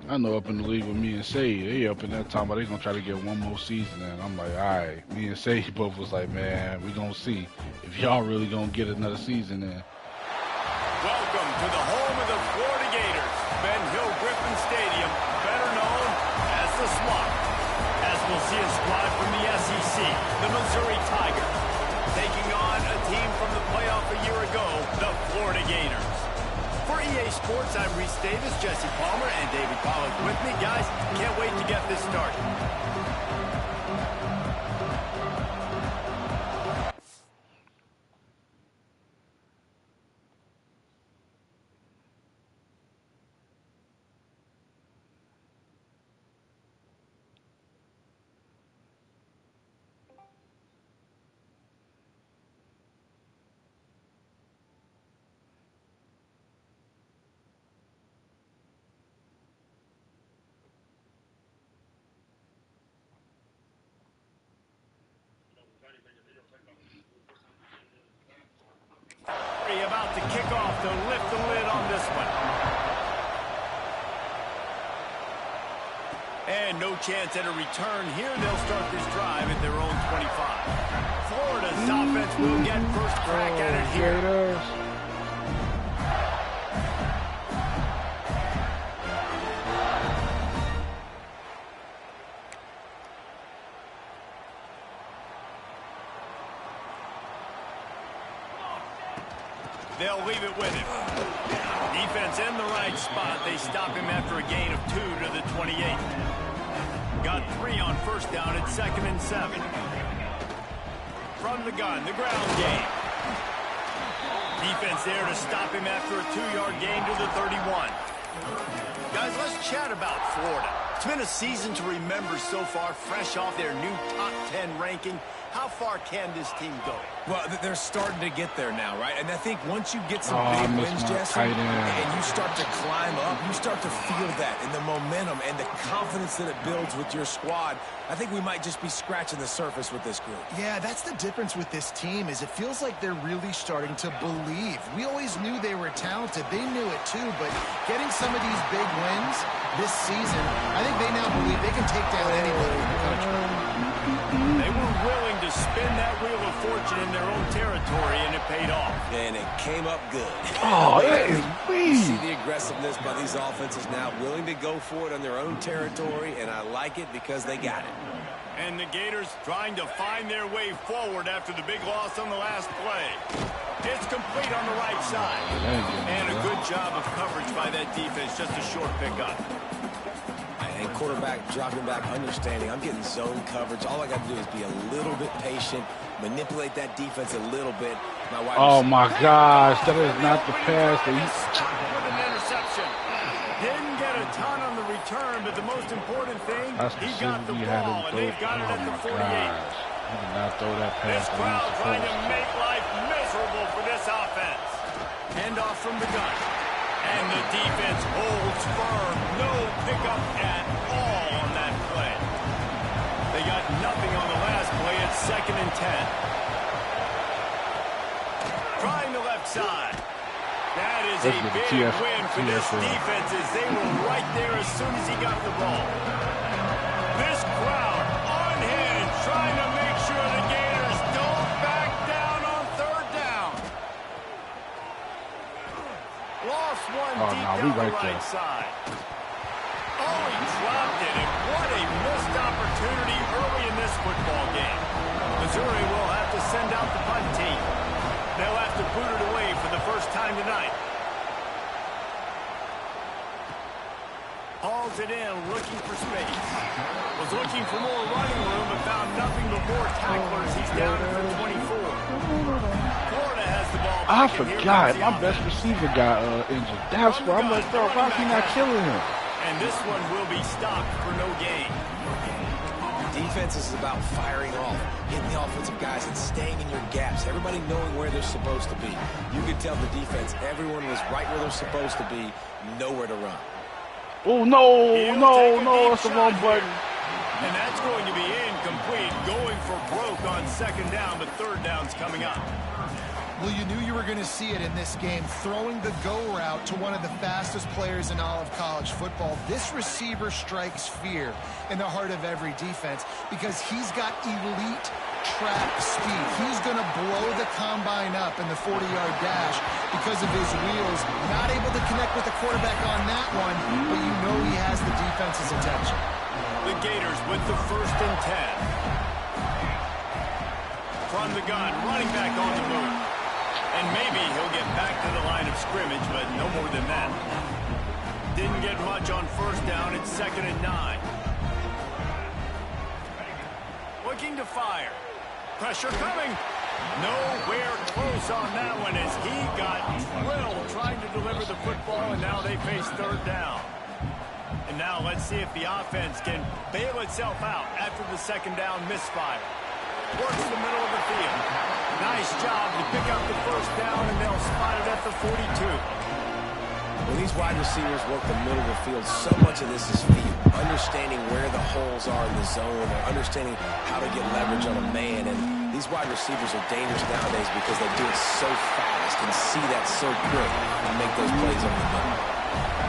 I know up in the league with me and Say, they up in that time, but they gonna try to get one more season in. I'm like, all right. Me and Say both was like, man, we gonna see if y'all really gonna get another season in. Welcome to the home of the Florida Gators, Ben Hill Griffin Stadium, better known as the Swamp. As we'll see a squad from the SEC, the Missouri Tigers, taking on a team from the playoff a year ago, the Florida Gators. For EA Sports, I'm Reese Davis, Jesse Palmer, and David Pollack with me. Guys, can't wait to get this started. About to kick off to lift the lid on this one. And no chance at a return here. They'll start this drive at their own 25. Florida's offense will get first crack at it here. They'll leave it with him. Defense in the right spot. They stop him after a gain of 2 to the 28. Got 3 on first down at 2nd and 7. From the gun, the ground game. Defense there to stop him after a 2-yard gain to the 31. Guys, let's chat about Florida. It's been a season to remember so far, fresh off their new top 10 ranking. How far can this team go? Well, they're starting to get there now, right? And I think once you get some big wins, Jesse, and you start to climb up, you start to feel that and the momentum and the confidence that it builds with your squad. I think we might just be scratching the surface with this group. Yeah, that's the difference with this team is it feels like they're really starting to believe. We always knew they were talented. They knew it too, but getting some of these big wins this season, I think they now believe they can take down anybody in the country. They were willing to spin that wheel of fortune in their own territory, and it paid off. And it came up good. Oh, that is weird. See the aggressiveness by these offenses now, willing to go for it on their own territory, and I like it because they got it. And the Gators trying to find their way forward after the big loss on the last play. It's complete on the right side. And a good job of coverage by that defense, just a short pickup. And quarterback dropping back, understanding I'm getting zone coverage. All I got to do is be a little bit patient, manipulate that defense a little bit. Oh my gosh, that is not the pass that he... With an interception. Didn't get a ton on the return, but the most important thing, he got the ball, and they've got it at the 48. He did not throw that pass. This crowd trying to make life miserable for this offense. Handoff from the gun. And the defense holds firm. No pickup at all on that play. They got nothing on the last play. It's 2nd and 10. Trying the left side. That is a big win for this defense as they were right there as soon as he got the ball. This crowd unhinged, trying to make sure the Gators don't back down on 3rd down. Lost one deep down the right side. Oh, he dropped it, and what a missed opportunity early in this football game. Missouri will have to send out the punt team. They'll have to boot it away for the first time tonight. Hauls it in, looking for space. Was looking for more running room, but found nothing but more tacklers. He's down to 24. Florida has the ball. I forgot. My best receiver got injured. That's why I'm like, bro, why is he not killing him? And this one will be stopped for no gain. Defense is about firing off, hitting the offensive guys and staying in your gaps. Everybody knowing where they're supposed to be. You could tell the defense, everyone was right where they're supposed to be, nowhere to run. Oh, no, that's the wrong button. And that's going to be incomplete. Going for broke on 2nd down, but 3rd down's coming up. Well, you knew you were going to see it in this game, throwing the go route to one of the fastest players in all of college football. This receiver strikes fear in the heart of every defense because he's got elite track speed. He's going to blow the combine up in the 40-yard dash because of his wheels. Not able to connect with the quarterback on that one, but you know he has the defense's attention. The Gators with the 1st and 10. From the gun, running back on the move. And maybe he'll get back to the line of scrimmage, but no more than that. Didn't get much on 1st down. It's 2nd and 9. Looking to fire. Pressure coming. Nowhere close on that one as he got drilled trying to deliver the football, and now they face 3rd down. And now let's see if the offense can bail itself out after the 2nd down misfire. Works the middle of the field. Nice job to pick up the 1st down, and they'll spot it at the 42. When these wide receivers work the middle of the field, so much of this is feel. Understanding where the holes are in the zone, or understanding how to get leverage on a man. And these wide receivers are dangerous nowadays because they do it so fast and see that so quick and make those plays over the middle.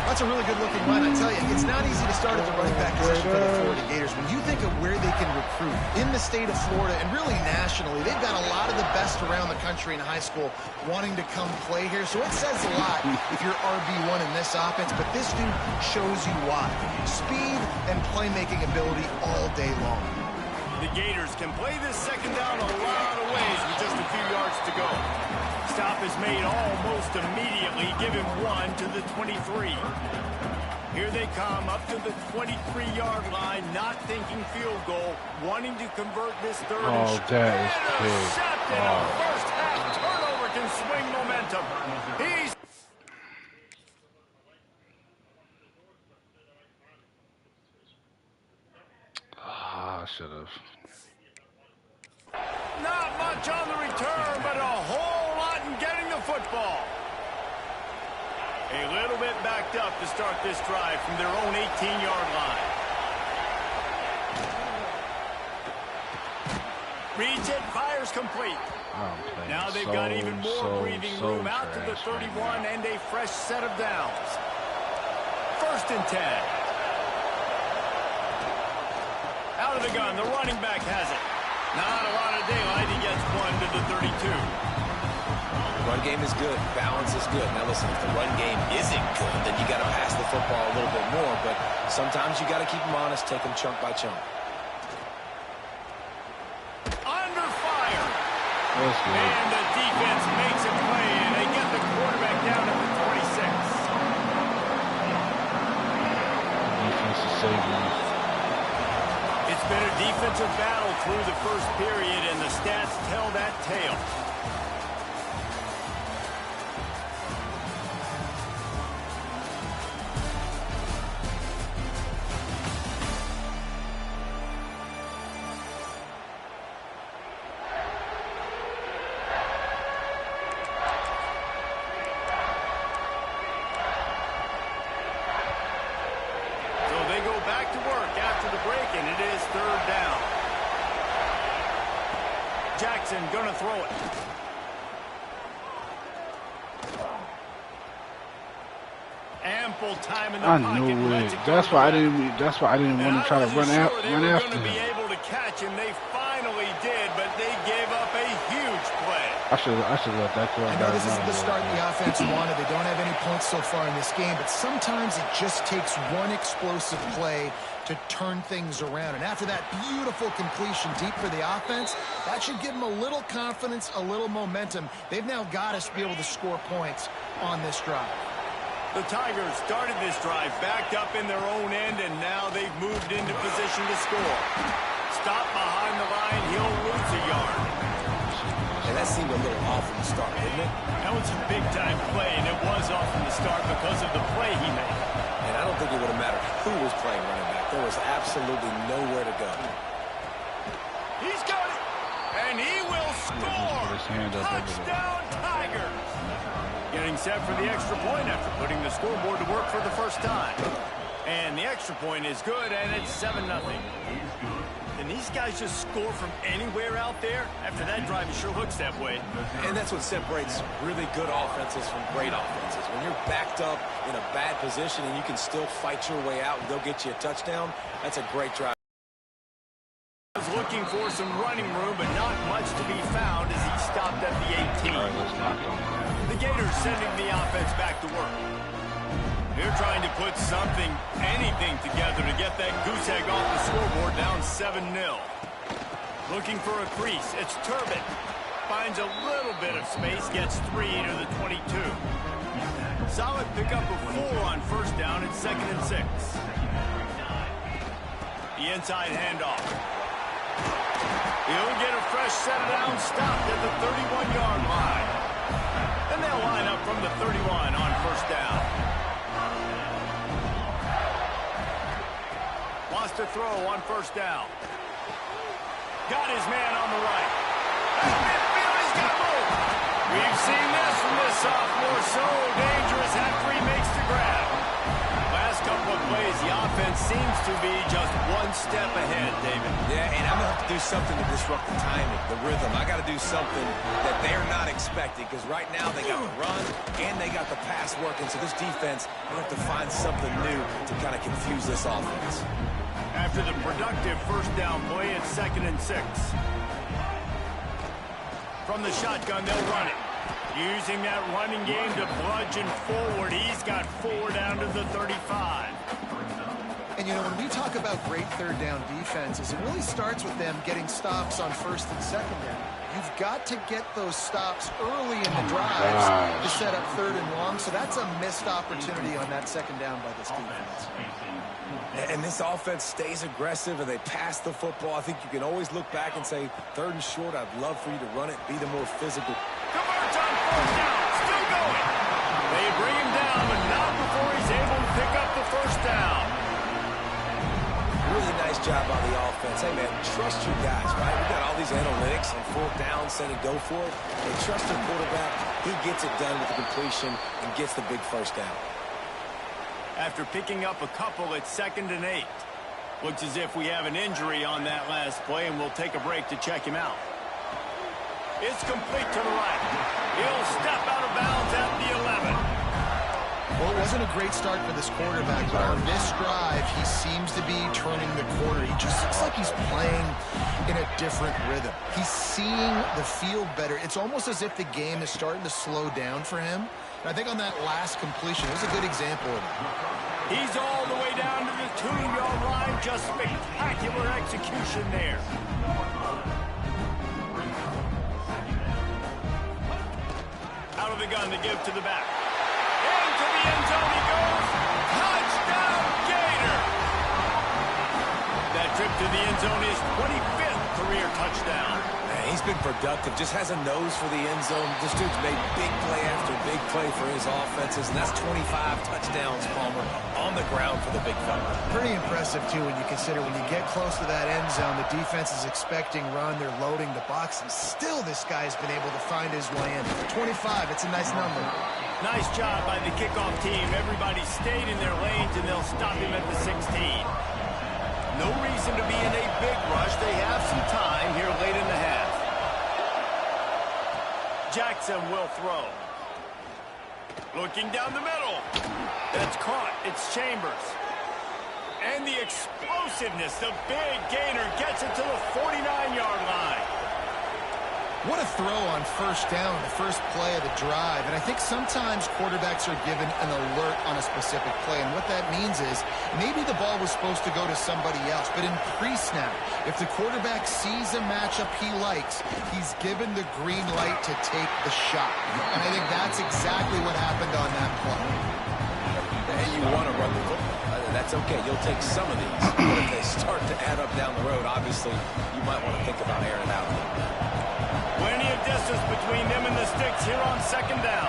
That's a really good-looking run. I tell you, it's not easy to start at the running back position for the Florida Gators. When you think of where they can recruit in the state of Florida and really nationally, they've got a lot of the best around the country in high school wanting to come play here. So it says a lot if you're RB1 in this offense, but this dude shows you why. Speed and playmaking ability all day long. The Gators can play this 2nd down a lot of ways with just a few yards to go. Stop is made almost immediately. Give him 1 to the 23. Here they come up to the 23-yard line, not thinking field goal, wanting to convert this 3rd. Oh, that is big. Oh. First half turnover can swing momentum. He's I should have. not much on the return, but a whole lot in getting the football. A little bit backed up to start this drive from their own 18-yard line. Reads it, fires complete. Now they've got even more breathing room out to the 31 and a fresh set of downs. 1st and 10. Out of the gun, the running back has it. Not a lot of daylight. He gets 1 to the 32. Run game is good. Balance is good. Now listen, if the run game isn't good, then you got to pass the football a little bit more. But sometimes you got to keep them honest, take them chunk by chunk. Under fire. That's good. And the defense makes a play, and they get the quarterback down at the 26. Defense is saving. It's been a defensive battle through the 1st period, and the stats tell that tale. Back to work after the break, and it is 3rd down. Jackson gonna throw it. Ample time in the pocket. I knew it. That's why I didn't want to try to run after him. They were going to be able to catch him. They finally did, but they gave up a huge play. I should let that go. I know this isn't the start the offense wanted. They don't have any points so far in this game, but sometimes it just takes one explosive play to turn things around. And after that beautiful completion deep for the offense, that should give them a little confidence, a little momentum. They've now got us to be able to score points on this drive. The Tigers started this drive backed up in their own end, and now they've moved into position to score. Stop behind the line, he'll lose a yard. And that seemed a little off from the start, didn't it? That was a big-time play, and it was off from the start because of the play he made. And I don't think it would have mattered who was playing running back. There was absolutely nowhere to go. He's got it, and he will score. Touchdown, Tigers. Getting set for the extra point after putting the scoreboard to work for the first time. And the extra point is good, and it's 7-0. And these guys just score from anywhere out there. After that drive, it sure looks that way. And that's what separates really good offenses from great offenses. When you're backed up in a bad position and you can still fight your way out and go get you a touchdown, that's a great drive. Looking for some running room, but not much to be found as he stopped at the 18. All right, let's knock on that. The Gators sending the offense back to work. They're trying to put something, anything together to get that goose egg off the scoreboard, down 7-0. Looking for a crease. It's Turbin. Finds a little bit of space, gets 3 to the 22. Solid pickup of 4 on first down. It's 2nd and 6. The inside handoff. He'll get a fresh set down, stopped at the 31-yard line. And they'll line up from the 31 on first down. Lost a throw on first down. Got his man on the right. He's got to move. We've seen this from this sophomore. So dangerous after he makes the grab. Last couple of plays, the offense seems to be just one step ahead, David. Yeah, and I'm going to have to do something to disrupt the timing, the rhythm. I got to do something that they're not expecting, because right now they got the run and they got the pass working. So this defense, they have to find something new to kind of confuse this offense. After the productive first down play, it's 2nd and 6. From the shotgun, they'll run it. Using that running game to bludgeon forward. He's got 4 down to the 35. And, you know, when we talk about great third down defenses, it really starts with them getting stops on first and second down. You've got to get those stops early in the drives to set up 3rd and long. So that's a missed opportunity on that second down by this defense. And this offense stays aggressive and they pass the football. I think you can always look back and say, 3rd and short, I'd love for you to run it, be the more physical. Converts on first down, still going. They bring him down, but not before he's able to pick up the first down. Really nice job by the offense. Hey, man, trust your guys, right? We got all these analytics on 4th down, saying go for it. And trust your quarterback. He gets it done with the completion and gets the big first down. After picking up a couple, it's 2nd and 8. Looks as if we have an injury on that last play, and we'll take a break to check him out. It's complete to the right. He'll step out of bounds at the 11. Well, it wasn't a great start for this quarterback, but on this drive, he seems to be turning the corner. He just looks like he's playing in a different rhythm. He's seeing the field better. It's almost as if the game is starting to slow down for him. And I think on that last completion, it was a good example of it. He's all the way down to the 2-yard line. Just spectacular execution there. Out of the gun to give to the back. Into the end zone he goes. Touchdown, Gator! That trip to the end zone is 25th career touchdown. Man, he's been productive, just has a nose for the end zone. This dude's made big play after big play for his offenses, and that's 25 touchdowns, Palmer, on the ground for the big fella. Pretty impressive, too, when you consider when you get close to that end zone, the defense is expecting run, they're loading the box, and still this guy's been able to find his way in. 25, it's a nice number. Nice job by the kickoff team. Everybody stayed in their lanes, and they'll stop him at the 16. No reason to be in a big rush. They have some time here late in the half. Jackson will throw. Looking down the middle. That's caught. It's Chambers. And the explosiveness. The big gainer gets it to the 49-yard line. What a throw on first down, the first play of the drive. And I think sometimes quarterbacks are given an alert on a specific play. And what that means is maybe the ball was supposed to go to somebody else. But in pre-snap, if the quarterback sees a matchup he likes, he's given the green light to take the shot. And I think that's exactly what happened on that play. And you want to run the football. That's okay. You'll take some of these. But if they start to add up down the road, obviously, you might want to think about airing it out. Plenty of distance between them and the sticks here on second down.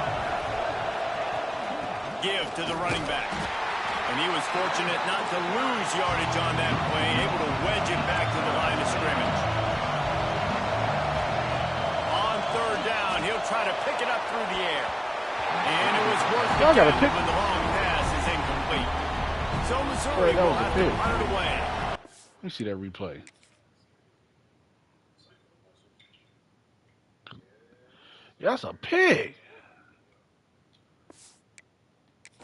Give to the running back. And he was fortunate not to lose yardage on that play, able to wedge it back to the line of scrimmage. On third down, he'll try to pick it up through the air. And it was worth the catch when the long pass is incomplete. So Missouri will have to punt it away. Let me see that replay. Yeah, that's a pig.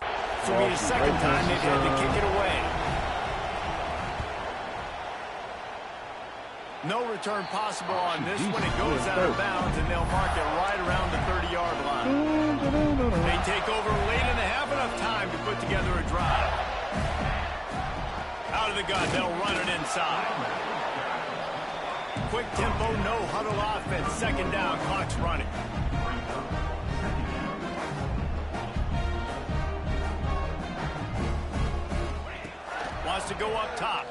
This will be the second time they've had to kick it away. No return possible on this when it goes out of bounds, and they'll mark it right around the 30-yard line. They take over late in the half, enough time to put together a drive. Out of the gun, they'll run it inside. Quick tempo, no huddle offense. Second down, clock's running. Wants to go up top.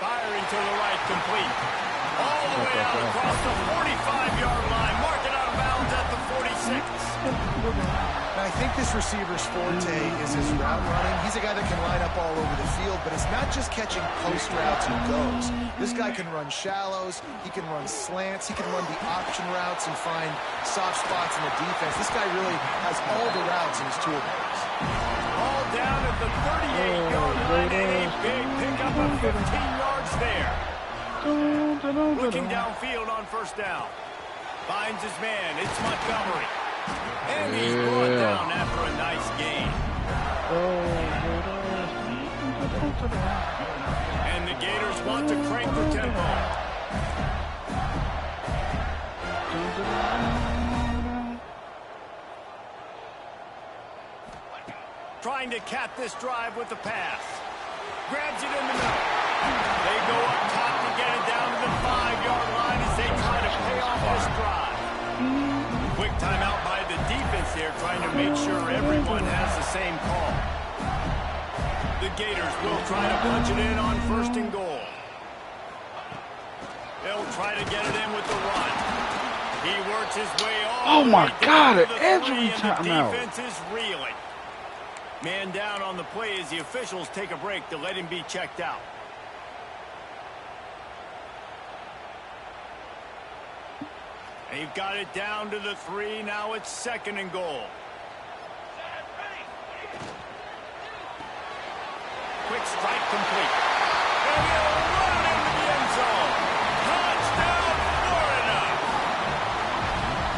Firing to the right, complete. All the way out across the 45-yard line. Mark it out of bounds at the 46. Now, I think this receiver's forte is his route running. He's a guy that can line up all over the field, but it's not just catching post routes and goes. This guy can run shallows. He can run slants. He can run the option routes and find soft spots in the defense. This guy really has all the routes in his toolbox. All down at the 38-yard line, and a big pickup of 15 yards there. Looking downfield on first down. Finds his man. It's Montgomery. And he's brought down after a nice gain. And the Gators want to crank the tempo. Trying to cap this drive with the pass. Grabs it in the middle. They go up top to get it down to the 5-yard line as they try to pay off this drive. Quick timeout by the defense there, trying to make sure everyone has the same call. The Gators will try to punch it in on first and goal. They'll try to get it in with the run. He works his way all the way down to the 3, and the defense is reeling. Man down on the play as the officials take a break to let him be checked out. They've got it down to the 3. Now it's second and goal. Quick strike complete. And they'll run into the end zone. Touchdown, Florida!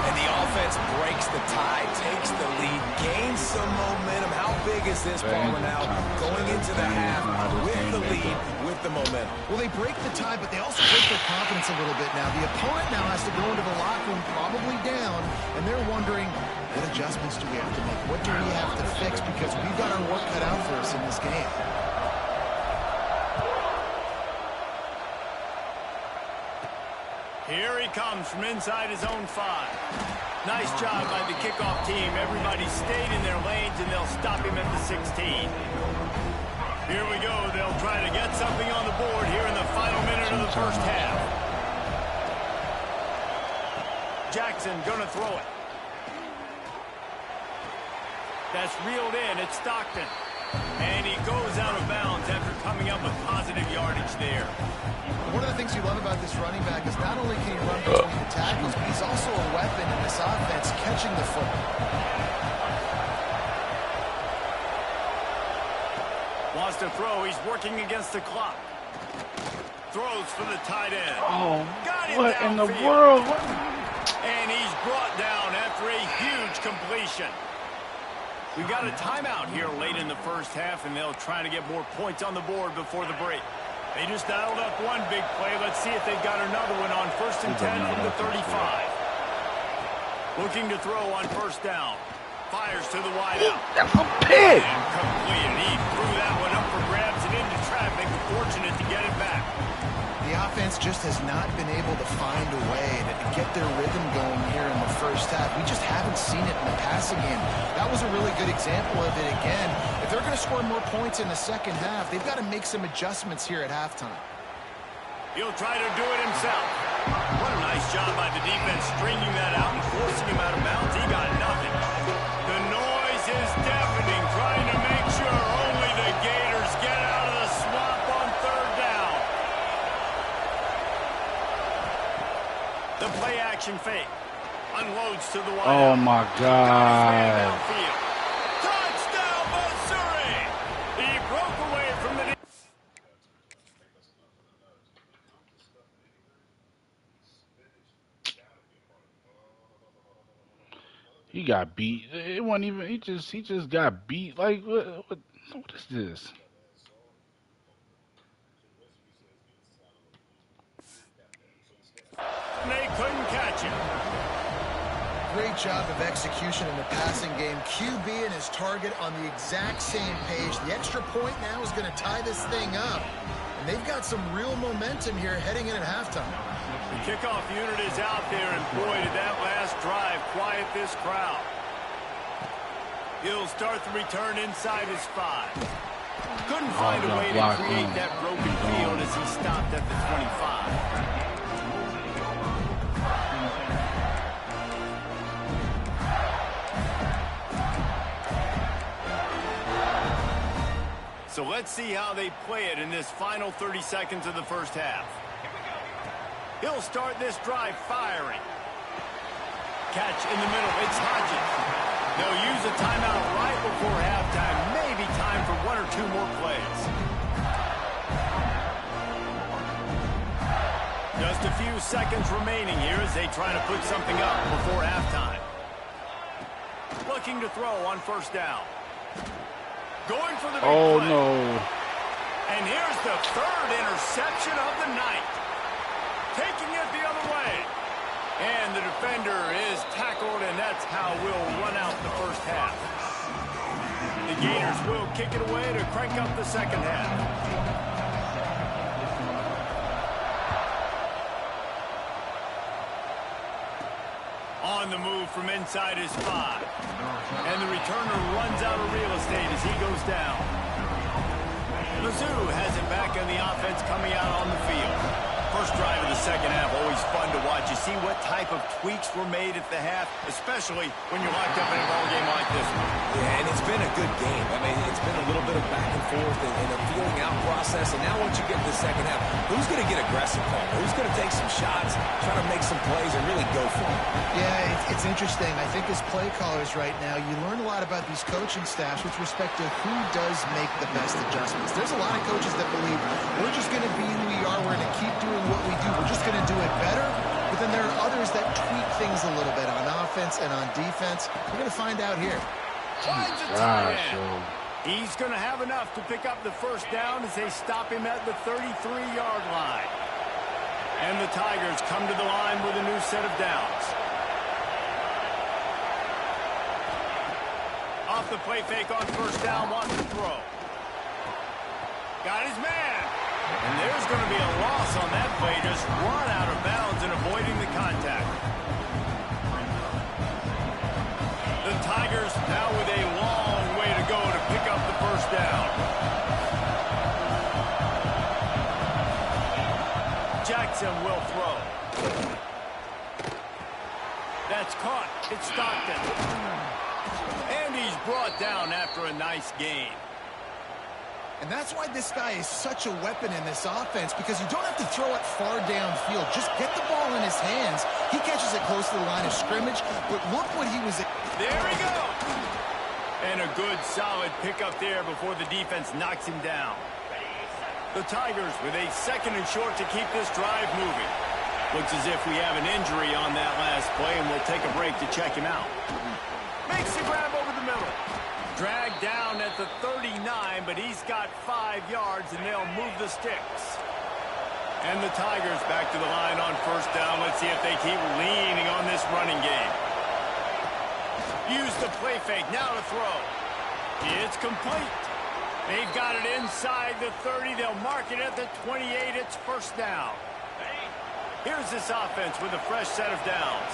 And the offense breaks the tie, takes the lead, gains some momentum. How big is this ball now? Going into the half with the lead, with the momentum. Well, they break the tie, but they also break their confidence a little bit now. The opponent now has to go into the locker room probably down, and they're wondering, what adjustments do we have to make? What do we have to fix? Because we've got our work cut out for us in this game. Here he comes from inside his own 5. Nice job by the kickoff team. Everybody stayed in their lanes, and they'll stop him at the 16. Here we go. They'll try to get something on the board here in the final minute of the first half. Jackson gonna throw it. That's reeled in. It's Stockton. And he goes out of bounds after coming up with positive yardage there. One of the things you love about this running back is not only can he run between the tackles, but he's also a weapon in this offense, catching the football. Wants to throw. He's working against the clock. Throws for the tight end. Oh, got him what in the downfield. world? And he's brought down after a huge completion. We've got a timeout here late in the first half, and they'll try to get more points on the board before the break. They just dialed up one big play. Let's see if they've got another one on 1st and 10 from the 35. Looking to throw on first down. Fires to the wideout. That's a pig! And complete. He threw that one up for grabs and into traffic. Fortunate to get it back. The offense just has not been able to find a way to get their rhythm going here in the first half. We just haven't seen it in the passing game. That was a really good example of it again. If they're going to score more points in the second half, they've got to make some adjustments here at halftime. He'll try to do it himself. What a nice job by the defense stringing that out and forcing him out of bounds. He got nothing. The noise is deafening, trying to make sure only the Gators get out of the swamp on third down. The play action fake. Unloads to the wide. Oh, my God. Touchdown, Missouri! He got beat. It wasn't even. He just got beat. Like what is this? They couldn't catch him. Great job of execution in the passing game. QB and his target on the exact same page. The extra point now is going to tie this thing up. And they've got some real momentum here heading in at halftime. The kickoff unit is out there, and boy, did that last drive quiet this crowd. He'll start the return inside his 5. Couldn't find a way to create that broken field as he stopped at the 25. So let's see how they play it in this final 30 seconds of the first half. He'll start this drive firing. Catch in the middle. It's Hodges. They'll use a timeout right before halftime. Maybe time for 1 or 2 more plays. Just a few seconds remaining here as they try to put something up before halftime. Looking to throw on first down. Going for the big play. No. And here's the 3rd interception of the night. Taking it the other way. And the defender is tackled, and that's how we'll run out the first half. The Gators will kick it away to crank up the second half. On the move from inside his 5. And the returner runs out of real estate as he goes down. Mizzou has it back on the offense coming out on the field. First drive of the second half, always fun to watch. You see what type of tweaks were made at the half, especially when you're locked up in a ball game like this one. Yeah, and it's been a good game. I mean, it's been a little bit of back and forth and a feeling out process. And now once you get to the second half, who's going to get aggressive, Paul? Who's going to take some shots, try to make some plays, and really go for it? Yeah, it's interesting. I think as play callers right now, you learn a lot about these coaching staffs with respect to who does make the best adjustments. There's a lot of coaches that believe we're just going to be who we are. We're going to keep doing what we do. We're just going to do it better. But then there are others that tweak things a little bit on offense and on defense. We're going to find out here. Finds a tight end. He's going to have enough to pick up the first down as they stop him at the 33-yard line. And the Tigers come to the line with a new set of downs. Off the play fake on first down, wants to throw. Got his man. And there's going to be a loss on that play, just run out of bounds and avoiding the contact. The Tigers now with a long way to go to pick up the first down. Jackson will throw. That's caught. It's Stockton. And he's brought down after a nice gain. And that's why this guy is such a weapon in this offense, because you don't have to throw it far downfield. Just get the ball in his hands. He catches it close to the line of scrimmage, but look what he was... There we go! And a good, solid pickup there before the defense knocks him down. The Tigers with a 2nd and short to keep this drive moving. Looks as if we have an injury on that last play, and we'll take a break to check him out. Makes the grab over the middle. Dragged down at the 39, but he's got 5 yards, and they'll move the sticks. And the Tigers back to the line on first down. Let's see if they keep leaning on this running game. Use the play fake, now to throw. It's complete. They've got it inside the 30. They'll mark it at the 28. It's first down. Here's this offense with a fresh set of downs.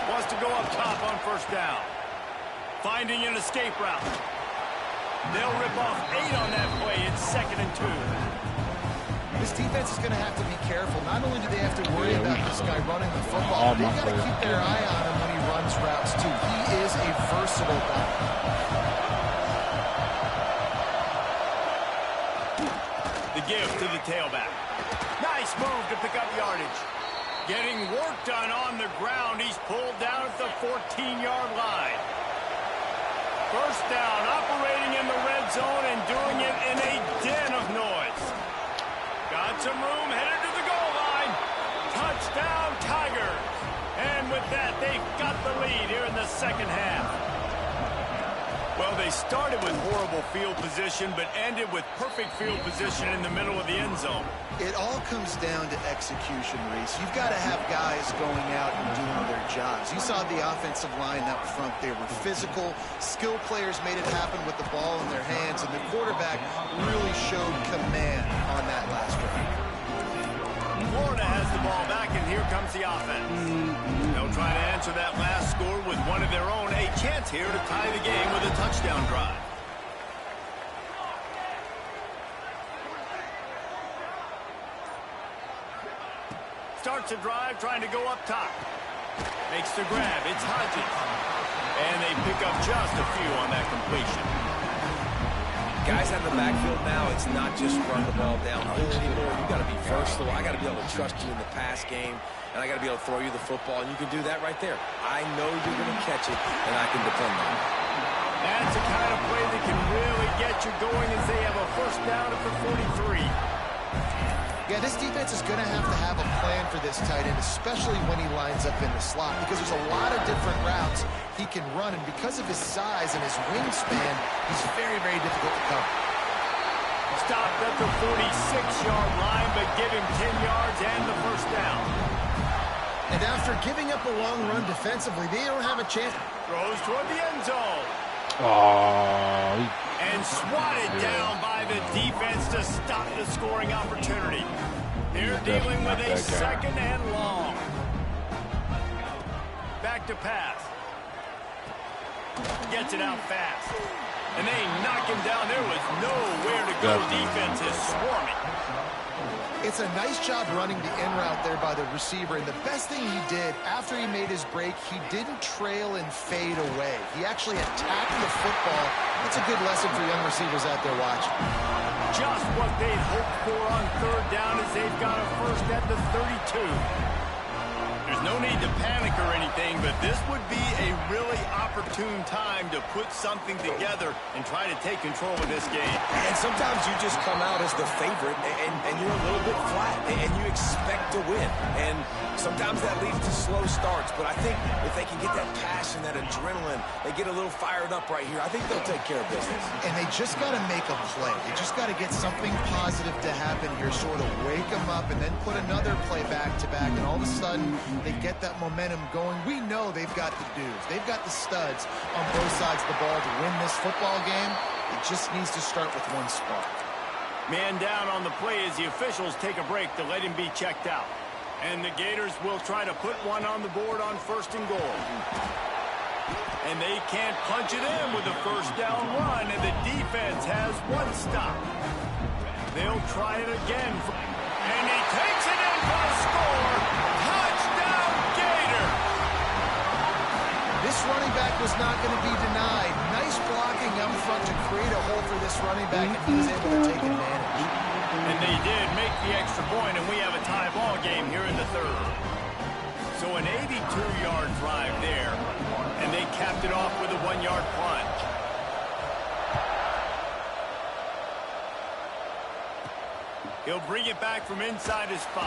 Wants to go up top on first down. Finding an escape route. They'll rip off 8 on that play. It's 2nd and 2. This defense is going to have to be careful. Not only do they have to worry about this guy running the football, they've got to keep their eye on him when he runs routes, too. He is a versatile guy. The give to the tailback. Nice move to pick up yardage. Getting work done on the ground. He's pulled down at the 14-yard line. First down, operating in the red zone and doing it in a den of noise. Got some room, headed to the goal line. Touchdown, Tigers. And with that, second half. Well, they started with horrible field position, but ended with perfect field position in the middle of the end zone. It all comes down to execution, Reese. You've got to have guys going out and doing their jobs. You saw the offensive line up front. They were physical. Skill players made it happen with the ball in their hands, and the quarterback really showed command on that last drive. Florida has the ball back, and here comes the offense. They'll try to answer that last score with one of their own. A chance here to tie the game with a touchdown drive. Starts a drive, trying to go up top. Makes the grab. It's Hodges. And they pick up just a few on that completion. Guys out of the backfield now, it's not just run the ball downhill anymore. You got to be versatile. I got to be able to trust you in the pass game, and I got to be able to throw you the football, and you can do that right there. I know you're going to catch it, and I can depend on it. That's the kind of play that can really get you going as they have a first down at the 43. Yeah, this defense is going to have a plan for this tight end, especially when he lines up in the slot, because there's a lot of different routes he can run, and because of his size and his wingspan, he's very, very difficult to cover. Stopped at the 46-yard line, but give him 10 yards and the first down. And after giving up a long run defensively, they don't have a chance. Throws toward the end zone. Oh, and swatted down by the defense to stop the scoring opportunity. They're dealing with a second and long. Back to pass. Gets it out fast. And they knock him down. There was nowhere to go. Defense is swarming. It's a nice job running the in route there by the receiver, and the best thing he did after he made his break, he didn't trail and fade away. He actually attacked the football. That's a good lesson for young receivers out there watching. Just what they'd hoped for on third down as they've got a first at the 32. There's no need to panic or anything, but this would be a really opportune time to put something together and try to take control of this game. And sometimes you just come out as the favorite, and you're a little bit flat, and you expect to win. And sometimes that leads to slow starts, but I think if they can get that passion, that adrenaline, they get a little fired up right here, I think they'll take care of business. And they just got to make a play. They just got to get something positive to happen here, sort of wake them up, and then put another play back-to-back, and all of a sudden, they get that momentum going. We know they've got the dudes. They've got the studs on both sides of the ball to win this football game. It just needs to start with one spark. Man down on the play as the officials take a break to let him be checked out. And the Gators will try to put one on the board on first and goal. And they can't punch it in with a first down run, and the defense has one stop. They'll try it again. And he takes it in for a score. Touchdown, Gator! This running back was not going to be denied. Nice blocking up front to create a hole for this running back, and he was able to take advantage. And they did make the extra point, and we have a tie ball game here in the third. So an 82-yard drive there, and they capped it off with a 1-yard plunge. He'll bring it back from inside his 5.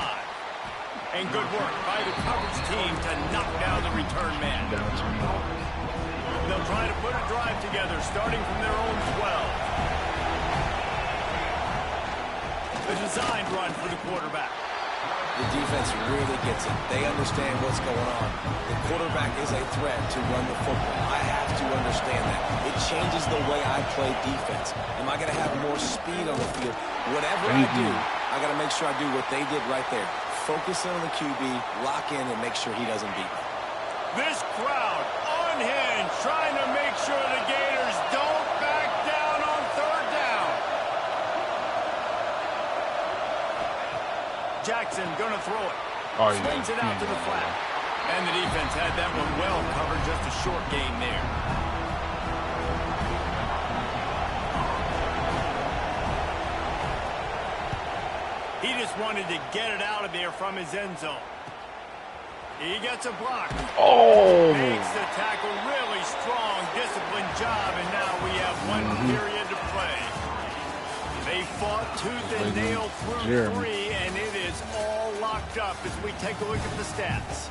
And good work by the coverage team to knock down the return man. They'll try to put a drive together, starting from their own 12. A designed run for the quarterback. The defense really gets it. They understand what's going on. The quarterback is a threat to run the football. I have to understand that. It changes the way I play defense. Am I going to have more speed on the field? Whatever I do, I got to make sure I do what they did right there. Focus in on the QB, lock in, and make sure he doesn't beat me. This crowd unhinged, trying to make sure the Gators don't back down on third down. Jackson going to throw it. Swings it out to the flat. And the defense had that one well covered, just a short gain there. He just wanted to get it out of there from his end zone. He gets a block. Oh! Makes the tackle, really strong, disciplined job, and now we have one period to play. They fought tooth and nail through 3, and it is all locked up as we take a look at the stats.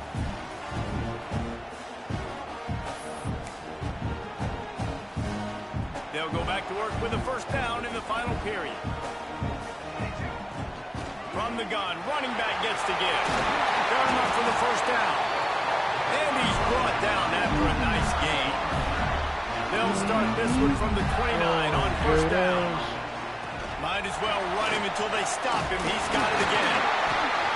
they'll go back to work with a first down in the final period. From the gun, running back gets to give. Fair enough for the first down. And he's brought down after a nice gain. They'll start this one from the 29 on first down. Might as well run him until they stop him. He's got it again.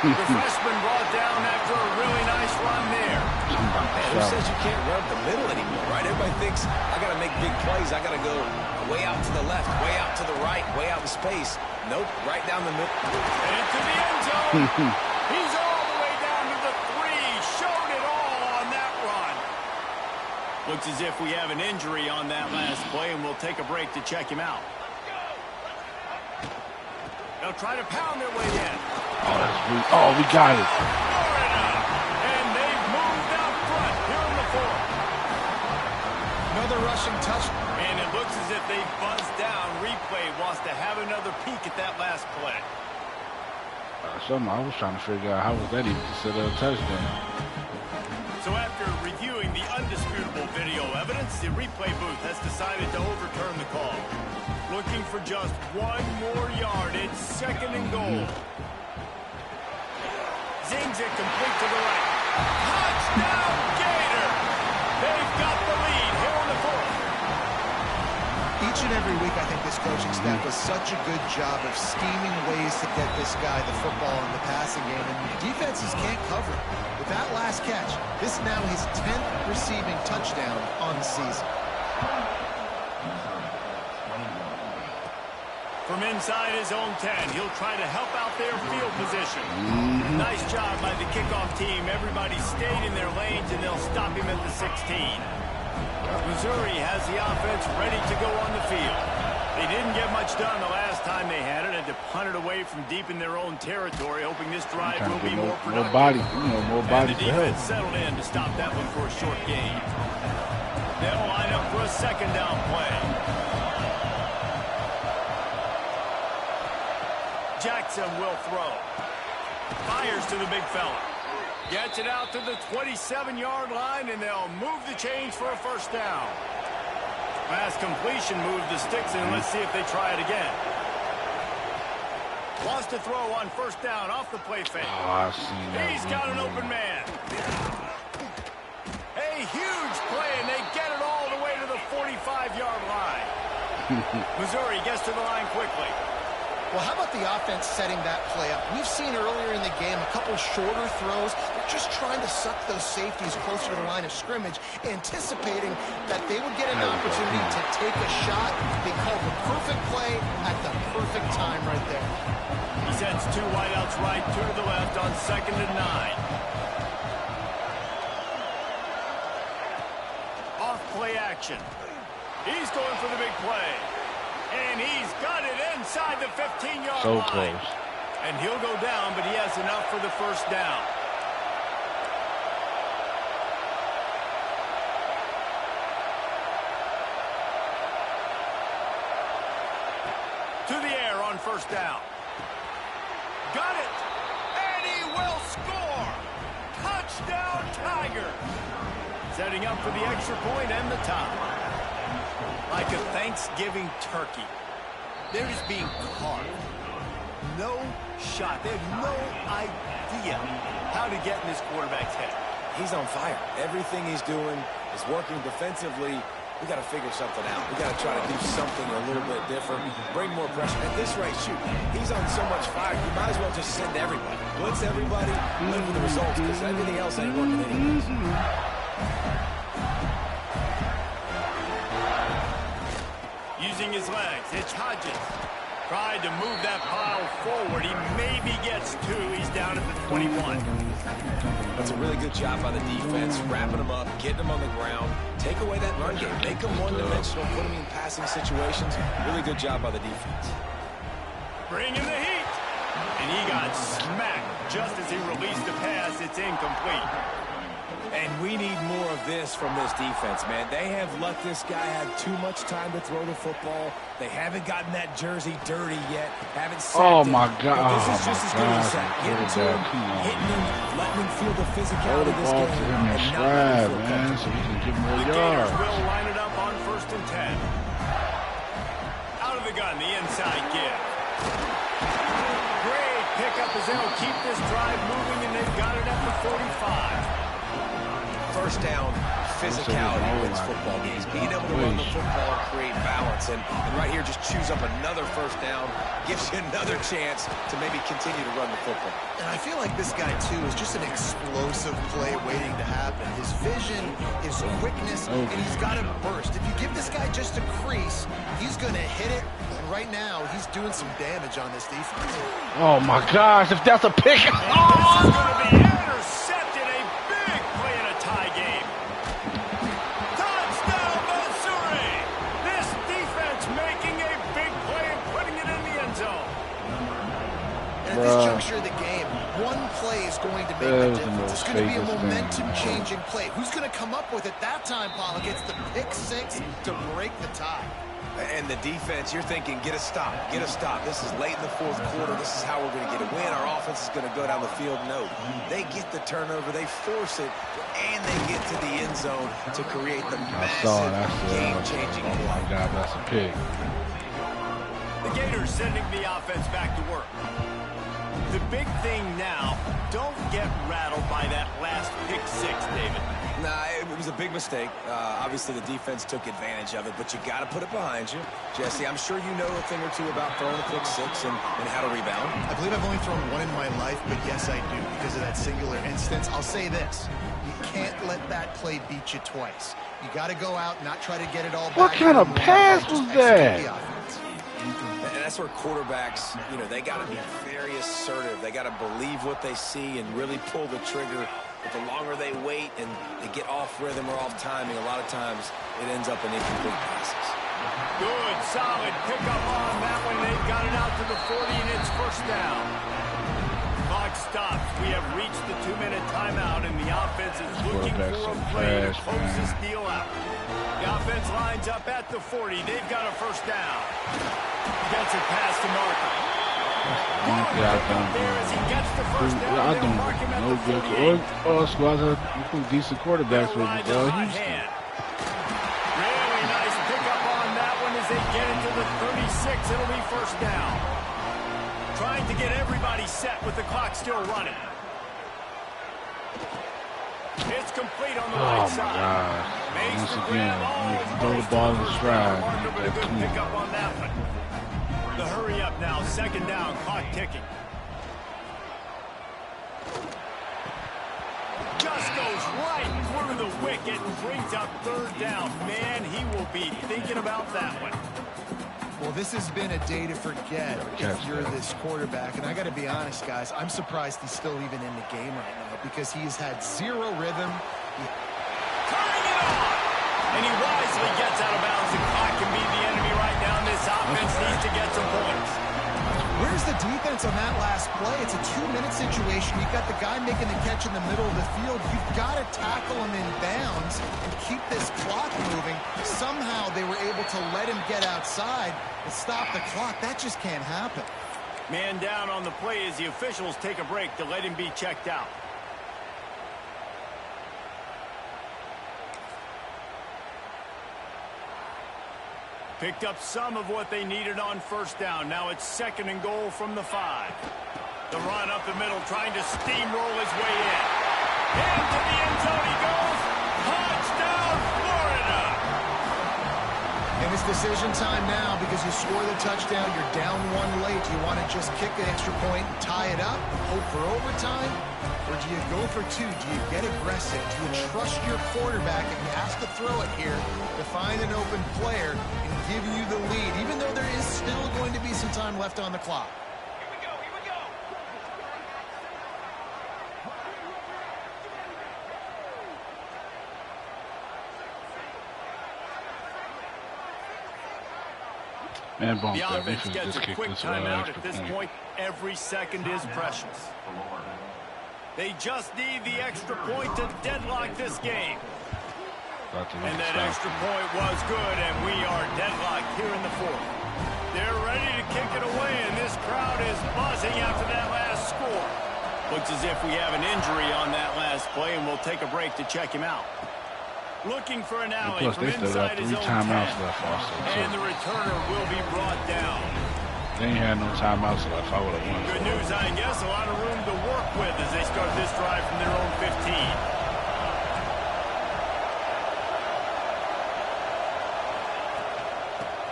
The freshman brought down after a really nice run there. Man, who says you can't run the middle anymore, right? Everybody thinks, I got to make big plays. I got to go way out to the left, way out to the right, way out in space. Nope, right down the middle. And into the end zone. He's all the way down to the 3. Showed it all on that run. Looks as if we have an injury on that last play, and we'll take a break to check him out. They'll try to pound their way in. Oh, we got it. And they've moved out front here in the 4th. Another rushing touchdown. And it looks as if they buzzed down. Replay wants to have another peek at that last play. Something I was trying to figure out, how was that even considered a touchdown? So after reviewing the undisputable video evidence, the replay booth has decided to overturn the call. Looking for just one more yard. It's 2nd and goal. Zings it complete to the right. Touchdown, Gator! They've got the lead here in the 4th. Each and every week, I think this coaching staff does such a good job of scheming ways to get this guy the football in the passing game, and defenses can't cover it. With that last catch, this is now his 10th receiving touchdown on the season. From inside his own 10, he'll try to help out their field position. Nice job by the kickoff team. Everybody stayed in their lanes, and they'll stop him at the 16. Missouri has the offense ready to go on the field. They didn't get much done the last time they had it. Had to punt it away from deep in their own territory, hoping this drive will be more productive. More bodies. And the defense settled in to stop that one for a short gain. They'll line up for a 2nd down play. Jackson will throw. Fires to the big fella. Gets it out to the 27-yard line, and they'll move the chains for a first down. Pass completion moved the sticks, and let's see if they try it again. Wants to throw on first down off the play fake. Oh, I've seen that. He's got an open man. A huge play, and they get it all the way to the 45-yard line. Missouri gets to the line quickly. Well, how about the offense setting that play up? We've seen earlier in the game a couple shorter throws. They're just trying to suck those safeties closer to the line of scrimmage, anticipating that they would get an opportunity to take a shot. They called the perfect play at the perfect time right there. He sends 2 wideouts right, 2 to the left on 2nd and 9. Off play action. He's going for the big play. And he's got it inside the 15-yard line. So close. And he'll go down, but he has enough for the first down. To the air on first down. Got it. And he will score. Touchdown, Tiger. Setting up for the extra point and the tie. Like a Thanksgiving turkey. They're just being carved. No shot. They have no idea how to get in this quarterback's head. He's on fire. Everything he's doing is working defensively. We got to figure something out. We got to try to do something a little bit different. Bring more pressure. At this rate, shoot, he's on so much fire. You might as well just send everybody. Blitz everybody, live with the results, because everything else ain't working anyways. Using his legs, it's Hodges. Tried to move that pile forward. He maybe gets 2. He's down at the 21. That's a really good job by the defense, wrapping them up, getting them on the ground. Take away that run game. Make them one-dimensional, put them in passing situations. Really good job by the defense. Bring in the heat. And he got smacked just as he released the pass. It's incomplete. And we need more of this from this defense, man. They have let this guy have too much time to throw the football. They haven't gotten that jersey dirty yet. Haven't sacked Oh, him. my God. But this is just as good as God. that. Getting to him, hitting him, letting him feel the physicality of this Throw the ball game. to him and stride, man, so he can get more The Gators yards. will line it up on 1st and 10. the gun, the inside give. Great pickup as they'll keep this drive moving, and they've got it at the 45. First down, physicality wins football games. Being able to run the football and create balance. And right here, just choose up another first down, gives you another chance to maybe continue to run the football. And I feel like this guy, too, is just an explosive play waiting to happen. His vision, his quickness, and he's got a burst. If you give this guy just a crease, he's going to hit it. And right now, he's doing some damage on this defense. Oh, my gosh. If that's a pick. This is going to be intercepted. A big play in a tie game. Touchdown, Missouri. This defense making a big play and putting it in the end zone. And at this juncture of the game, one play is going to make a difference. It's going to be a momentum-changing play. Who's going to come up with it that time, Pollock? It's the pick six to break the tie. And the defense, you're thinking, get a stop, get a stop. This is late in the fourth quarter. This is how we're going to get a win. Our offense is going to go down the field. No, they get the turnover, they force it, and they get to the end zone to create the massive game-changing play. Oh, my God, that's a pick. The Gators sending the offense back to work. The big thing now, don't get rattled by that last pick six, David. Nah, it was a big mistake. Obviously, the defense took advantage of it, but you got to put it behind you. Jesse, I'm sure you know a thing or two about throwing a pick six and how to rebound. I believe I've only thrown one in my life, but yes, I do because of that singular instance. I'll say this. You can't let that play beat you twice. You got to go out and not try to get it all back. What kind of pass was that? And that's where quarterbacks, you know, they got to be very assertive. They got to believe what they see and really pull the trigger. But the longer they wait and they get off rhythm or off timing, a lot of times it ends up in incomplete passes. Good, solid pickup on that one. They've got it out to the 40, and it's first down. Clock stops. We have reached the 2-minute timeout, and the offense is looking for a play to close this deal out. The offense lines up at the 40. They've got a first down. Gets it past the marker. Yeah, I don't no good. Or squads have decent quarterbacks with Houston. Really nice pickup on that one as they get into the 36. It'll be first down. Trying to get everybody set with the clock still running. It's complete on the right side. Once again, you throw the ball in stride. Good pickup on that one. The hurry up now, second down, clock ticking. Just goes right through the wicket and brings up third down. Man, he will be thinking about that one. Well, this has been a day to forget if you're this quarterback. And I got to be honest, guys, I'm surprised he's still even in the game right now because he has had zero rhythm. Turning it on! And he wisely gets out of bounds. The clock can be the enemy right now. This offense needs to get some points. Where's the defense on that last play? It's a 2-minute situation. You've got the guy making the catch in the middle of the field. You've got to tackle him in bounds and keep this clock moving. Somehow they were able to let him get outside and stop the clock. That just can't happen. Man down on the play as the officials take a break to let him be checked out. Picked up some of what they needed on first down. Now it's second and goal from the 5. The run up the middle, trying to steamroll his way in. Into the end zone he goes. Touchdown, Florida! And it's decision time now because you score the touchdown. You're down one late. Do you want to just kick an extra point and tie it up, hope for overtime? Or do you go for 2? Do you get aggressive? Do you trust your quarterback if he has to throw it here to find an open player and give you the lead, even though there is still going to be some time left on the clock? Here we go, here we go. Man, the offense gets a quick timeout at this point. Every second is precious. They just need the extra point to deadlock this game. And that extra point was good, and we are deadlocked here in the 4th. They're ready to kick it away, and this crowd is buzzing after that last score. Looks as if we have an injury on that last play, and we'll take a break to check him out. Looking for an alley. Plus, they still got 3 timeouts left also, too. And the returner will be brought down. They ain't had no timeouts left. I would have won. Good news, I guess. A lot of room to work with as they start this drive from their own 15.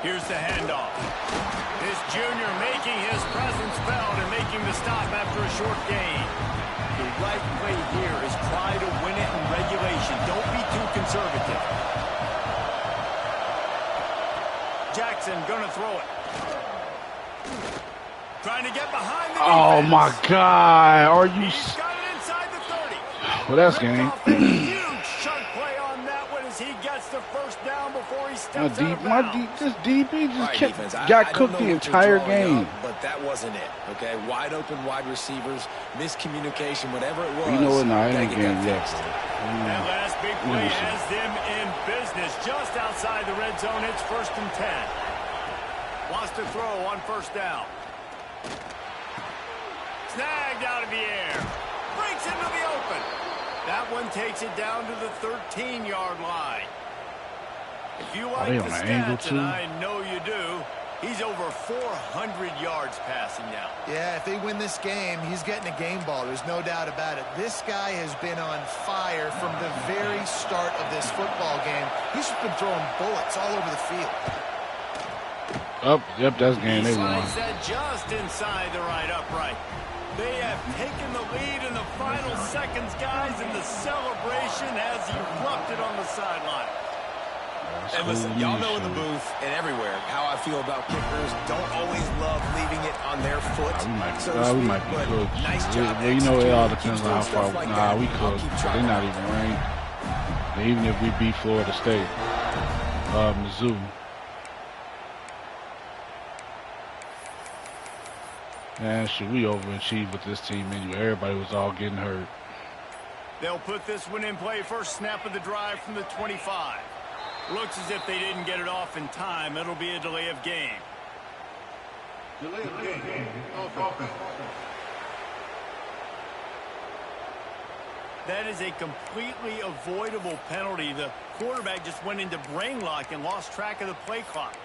Here's the handoff. This junior making his presence felt and making the stop after a short gain. The right play here is try to win it in regulation. Don't be too conservative. Jackson gonna throw it. Trying to get behind the defense. Oh my God! Are you? He's got it inside the 30. Well, that's game. Huge chunk play on that one as he gets the first down before he steps out of bounds. This DB just got cooked the entire game. But that wasn't it. Okay, wide open wide receivers, miscommunication, whatever it was. You know what? No, it ain't game yet. That last big play has them in business just outside the red zone. It's 1st and 10. Wants to throw on 1st down. Snagged out of the air. Breaks into the open. That one takes it down to the 13-yard line. If you like the stats, and I know you do, he's over 400 yards passing now. Yeah, if they win this game, he's getting a game ball. There's no doubt about it. This guy has been on fire from the very start of this football game. He's just been throwing bullets all over the field. Yep, that's game. They won. That just inside the right upright. They have taken the lead in the final seconds, guys, and the celebration has erupted on the sideline. And listen, y'all know in the booth and everywhere how I feel about kickers. Don't always love leaving it on their foot. We might be cooked. Nice job. You know, it all depends on how far. Like we cooked. They're not even ranked. Even if we beat Florida State, Mizzou. Man, should we overachieve with this team anyway? Everybody was all getting hurt. They'll put this one in play. First snap of the drive from the 25. Looks as if they didn't get it off in time. It'll be a delay of game. Delay of game. Offense. That is a completely avoidable penalty. The quarterback just went into brain lock and lost track of the play clock.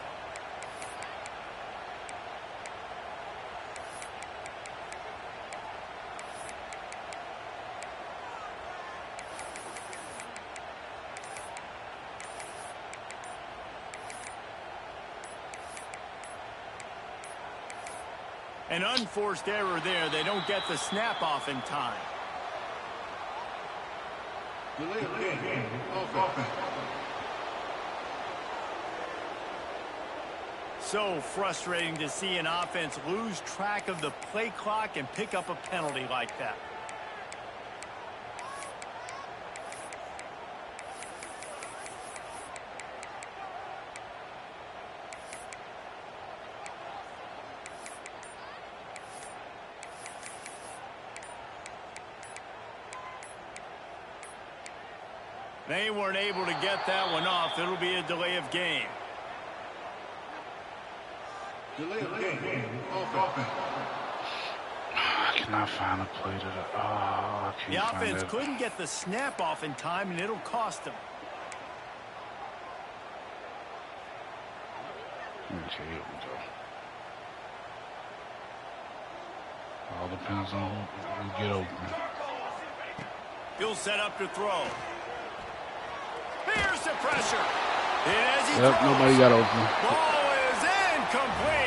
An unforced error there. They don't get the snap off in time. So frustrating to see an offense lose track of the play clock and pick up a penalty like that. They weren't able to get that one off. It'll be a delay of game. Delay of game. I cannot find a play to I can't the offense find couldn't get the snap off in time, and it'll cost them. Okay, here we go. All depends on who get open. He'll set up to throw. Here's the pressure. Yep, nobody got open. Ball is incomplete.